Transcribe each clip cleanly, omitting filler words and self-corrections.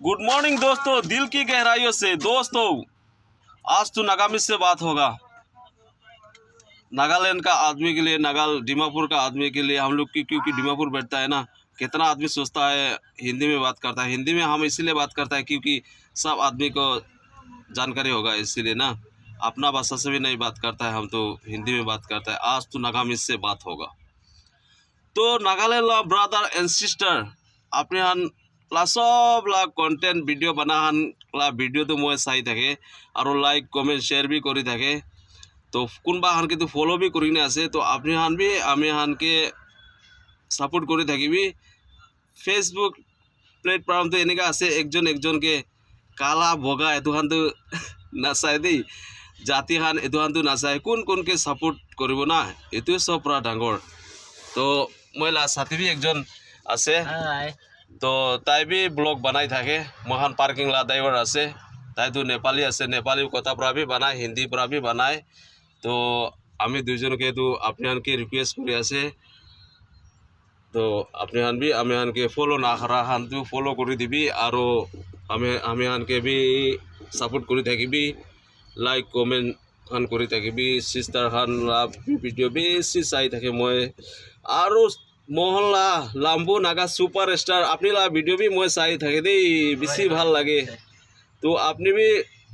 Good morning दोस्तों, दिल की गहराइयों से दोस्तों, आज तो नागामिज से बात होगा। नागालैंड का आदमी के लिए, दीमापुर का आदमी के लिए, हम लोग की क्योंकि दीमापुर बैठता है ना, कितना आदमी सोचता है हिंदी में बात करता है। हिंदी में हम इसीलिए बात करता है क्योंकि सब आदमी को जानकारी होगा, इसीलिए ना अपना भाषा से भी नहीं बात करता है, हम तो हिंदी में बात करता है। आज तो नागामिज से बात होगा। तो नागालैंड ला ब्रादर एंड सिस्टर अपने हान ला सब ला कन्टेन्ट भिडिओ बनाहान ला भिडिओ तो मैं चाई थाके और लाइक कमेंट शेयर भी करी थाके। तो कोनबा हान के फलो भी करिने आछे। तो अपनी हान भी आमी हान के सापोर्ट करी थाकिबी। फेसबुक प्लेटफर्म तो एनेका आछे एकजन एकजन के काला बगा एतुहान तो नाचाय देई, जाति हान एतुहान तो नाचाय, कोन कोन के सापोर्ट करिब ना, एतुए सब पूरा डांगर। तो मैं साथी भी एकजन आछे, तो ताई भी ब्लॉग बनाई थाके। महान पार्किंग ला ड्राइवर आछे, ताई तो नेपाली आछे, नेपाली कथा पूरा भी बनाए, हिंदी पूरा भी बनाए। तो आमी दुइजन के तो अपने हान के रिक्वेस्ट करी आछे। तो अपने हान भी आमी हान के फॉलो ना करा हान तो फॉलो करी दिबी और आमी हान के भी सपोर्ट करी थाकिबी, लाइक कमेंट हान करी थाकिबी। सिस्टर हान ला भिडिओ बेसि चाई थाके मैं और मोहनला लाम्बो नागा सुपर स्टार अपनी ला भिडिओ भी मैं चाई थाके दे, बेसि ভাল লাগে। तो अपनी भी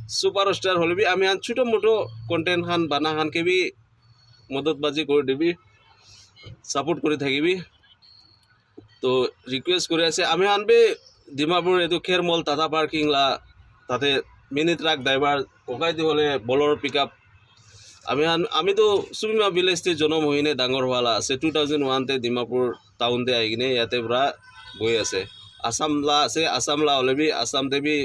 सुपर स्टार हले भी आमी हान छोटो मोटो कन्टेन्ट हान बाना हान के भी मदद बाजी कर दिबी, सपोर्ट कर थाकिबी। तो रिक्वेस्ट कर आछे आमी हान भी डिमापुर एतु खेरमल टाटा पार्किंग ला ताते मिनी ट्राक ड्राइवर ककाई दी हले बोलेरो पिकआप आमी तो सुमिमा विलेज ते जन्म होइने डांगर वाला आछे। 2001 ते डिमापुर टाउन ते आई किने याते पूरा गई आछे। आसाम ला आछे, आसाम ला हले भी आसाम ते भी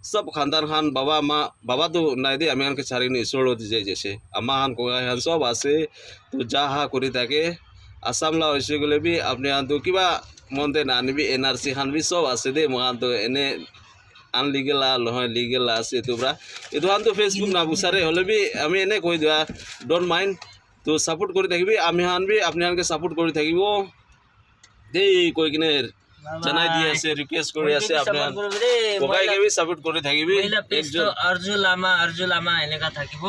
सब खानदान खान बाबा माँ बाबा तो नाई दे आमी हान के चारिनी ईश्वर जाए जैसे आमा हान ककाई हान सब आछे। तो जा हा करी थाके आसाम ला होइसे गले भी अपने हान तो किबा मनते नानिबी एनआरसी हान भी सब आछे दे। महान तो एने आनलिगेल নহয় लिगेल আছে এতোবরা এতোহান তো ফেসবুক না বুসারে হলে भी আমি এনে কই দিয়া ডোন্ট মাইন্ড। তো সাপোর্ট করে থাকিবি আমি হান भी আপনি হানকে সাপোর্ট করে থাকিব দেই কই কিনে জানাই দি আছে রিকোয়েস্ট করে আছে আপনি ককাইকে भी সাপোর্ট করে থাকিবি। একজন আরজু লামা এলাকা থাকিব,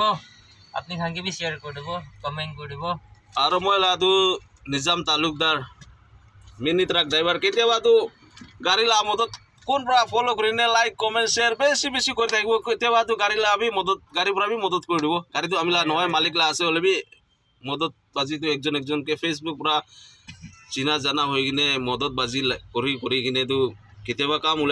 আপনি খানকে भी শেয়ার করে দেব, কমেন্ট করে দেব। আর মই Ladu Nizam Talukdar mini truck driver কেতিয়াবা তো গাড়ি লা মদত কোন পৰা ফলো কৰিনে লাইক কমেন্ট শেয়াৰ বেশি বেশি কৰি থাকিব। কেতিয়াবা তো গাড়ি লা গাড়ি পৰা भी মদত কৰি দিব। গাড়ি তো আমি লা নহয় মালিক লা আছে হলে भी মদত বাজি তো একজন একজন के फेसबुक পৰা চিনা জানা হৈ কিনে মদত বাজি কৰি কৰি কিনে তো কেতিয়াবা কাম ওলাই